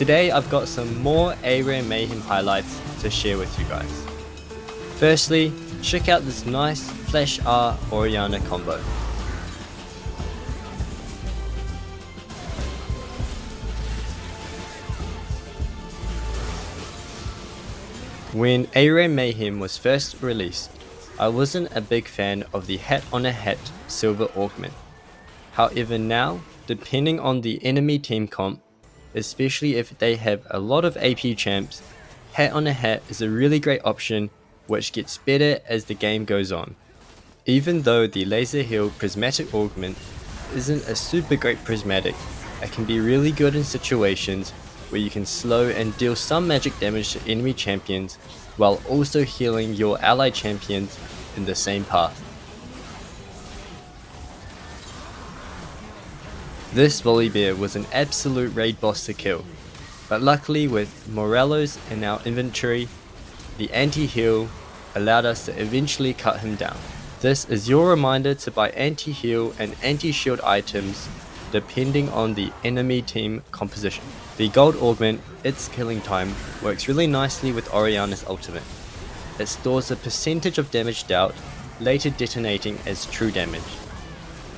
Today I've got some more ARAM Mayhem highlights to share with you guys. Firstly, check out this nice Flash R Oriana combo. When ARAM Mayhem was first released, I wasn't a big fan of the hat on a hat silver augment. However now, depending on the enemy team comp, especially if they have a lot of AP champs, hat on a hat is a really great option which gets better as the game goes on. Even though the laser heal prismatic augment isn't a super great prismatic, it can be really good in situations where you can slow and deal some magic damage to enemy champions while also healing your allied champions in the same path. This Volibear was an absolute raid boss to kill, but luckily with Morelos in our inventory, the anti-heal allowed us to eventually cut him down. This is your reminder to buy anti-heal and anti-shield items depending on the enemy team composition. The gold augment, its killing time, works really nicely with Oriana's ultimate. It stores a percentage of damage dealt, later detonating as true damage.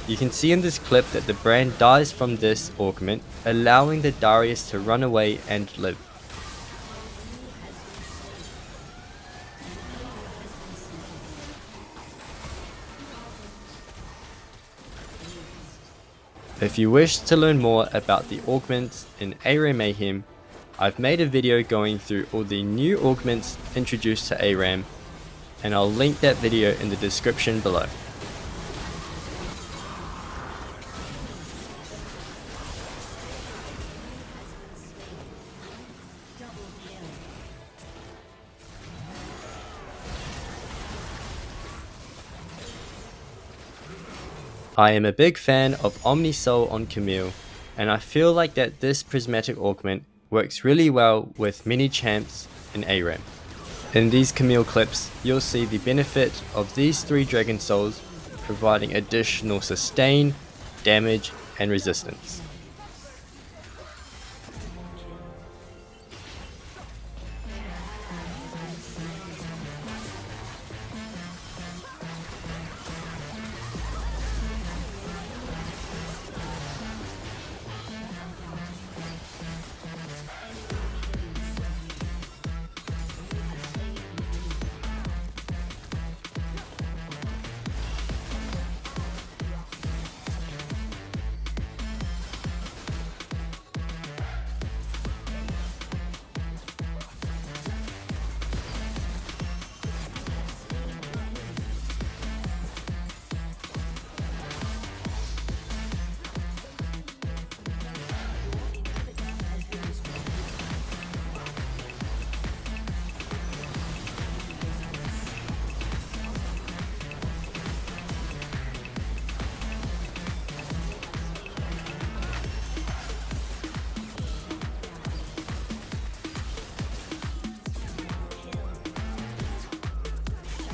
You can see in this clip that the brand dies from this augment, allowing the Darius to run away and live. If you wish to learn more about the augments in ARAM Mayhem, I've made a video going through all the new augments introduced to ARAM, and I'll link that video in the description below. I am a big fan of Omnisoul on Camille, and I feel like that this prismatic augment works really well with many champs in ARAM. In these Camille clips, you'll see the benefit of these 3 Dragon Souls providing additional sustain, damage, and resistance.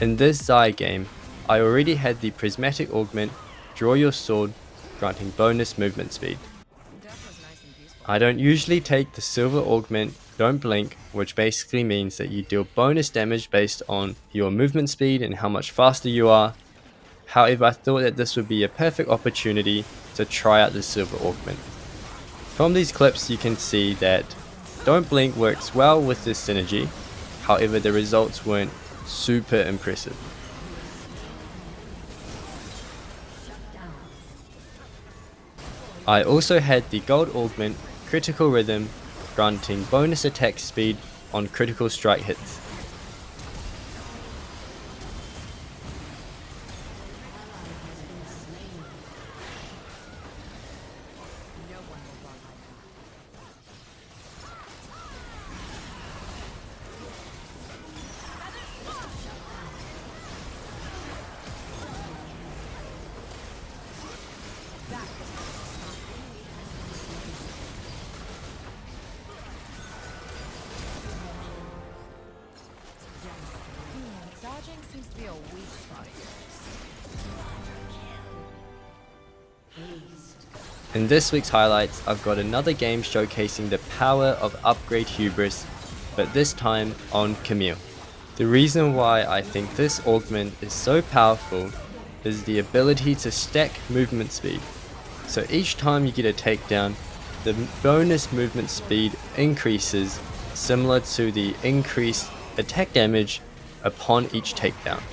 In this Zai game, I already had the prismatic augment, draw your sword, granting bonus movement speed. I don't usually take the silver augment, don't blink, which basically means that you deal bonus damage based on your movement speed and how much faster you are. However, I thought that this would be a perfect opportunity to try out the silver augment. From these clips you can see that don't blink works well with this synergy, however the results weren't super impressive. I also had the gold augment, critical rhythm, granting bonus attack speed on critical strike hits. Dodging seems to be a weak spot of yours. In this week's highlights, I've got another game showcasing the power of upgrade Hubris, but this time on Camille. The reason why I think this augment is so powerful is the ability to stack movement speed. So each time you get a takedown, the bonus movement speed increases, similar to the increased attack damage upon each takedown.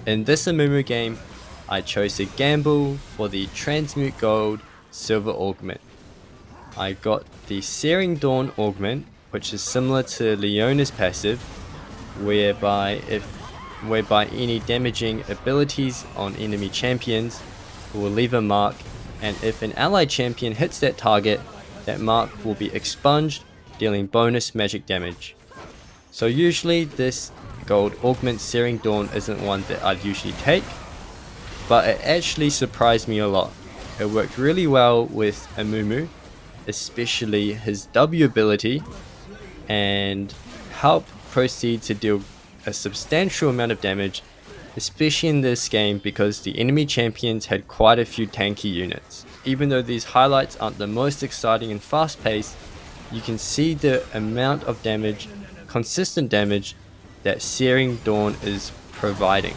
In this Amumu game, I chose to gamble for the Transmute Gold Silver Augment. I got the Searing Dawn Augment, which is similar to Leona's passive, whereby any damaging abilities on enemy champions will leave a mark, and if an allied champion hits that target, that mark will be expunged, dealing bonus magic damage. So usually this gold augment Searing Dawn isn't one that I'd usually take, but it actually surprised me a lot. It worked really well with Amumu, especially his W ability, and helped proceed to deal a substantial amount of damage, especially in this game because the enemy champions had quite a few tanky units. Even though these highlights aren't the most exciting and fast paced, you can see the amount of damage, consistent damage, that Searing Dawn is providing.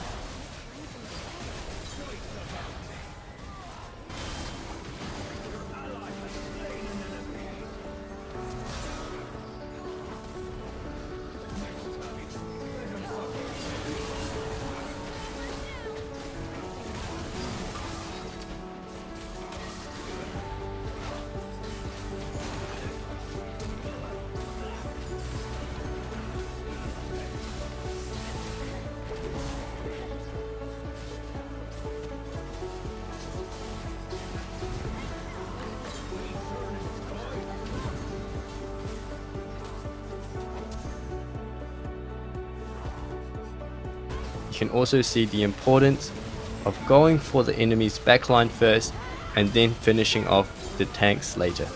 You can also see the importance of going for the enemy's backline first and then finishing off the tanks later.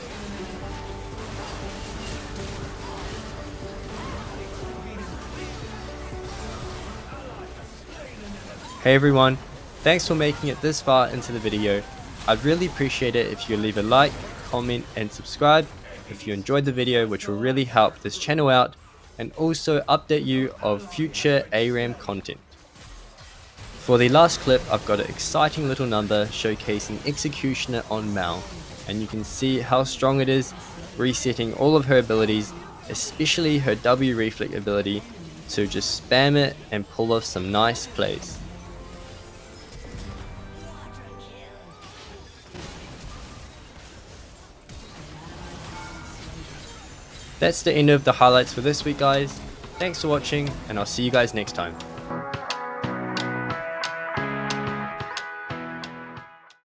Hey everyone, thanks for making it this far into the video. I'd really appreciate it if you leave a like, comment and subscribe if you enjoyed the video, which will really help this channel out and also update you of future ARAM content. For the last clip, I've got an exciting little number showcasing Executioner on Mal, and you can see how strong it is, resetting all of her abilities, especially her W reflect ability, to just spam it and pull off some nice plays. That's the end of the highlights for this week guys. Thanks for watching and I'll see you guys next time.